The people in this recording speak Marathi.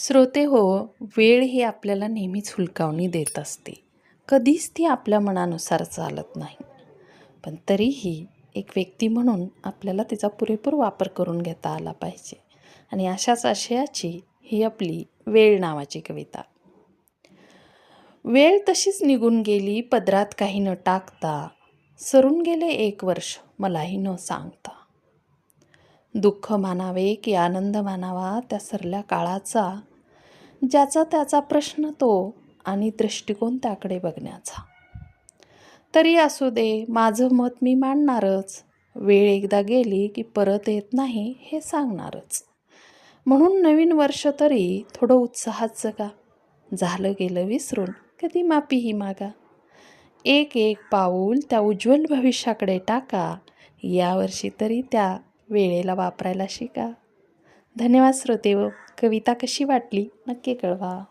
श्रोते हो, वेळ ही आपल्याला नेहमीच हुलकावणी देत असते. कधीच ती आपल्या मनानुसार चालत नाही. पण तरीही एक व्यक्ती म्हणून आपल्याला तिचा पुरेपूर वापर करून घेता आला पाहिजे. आणि अशाच आशयाची ही आपली वेळ नावाची कविता. वेळ तशीच निघून गेली पदरात काही न टाकता, सरून गेले 1 वर्ष मलाही न सांगता. दुःख मानावे की आनंद मानावा त्या सरल्या काळाचा, ज्याचा त्याचा प्रश्न तो आणि दृष्टिकोन त्याकडे बघण्याचा. तरी असू दे, माझं मत मी मांडणारच. वेळ एकदा गेली की परत येत नाही हे सांगणारच. म्हणून नवीन वर्ष तरी थोडं उत्साहात जगा. झालं गेलं विसरून कधी माफीही मागा. एक पाऊल त्या उज्ज्वल भविष्याकडे टाका. यावर्षी तरी त्या वेळेला वापरायला शिका. धन्यवाद श्रोतेहो. कविता कशी वाटली नक्की कळवा.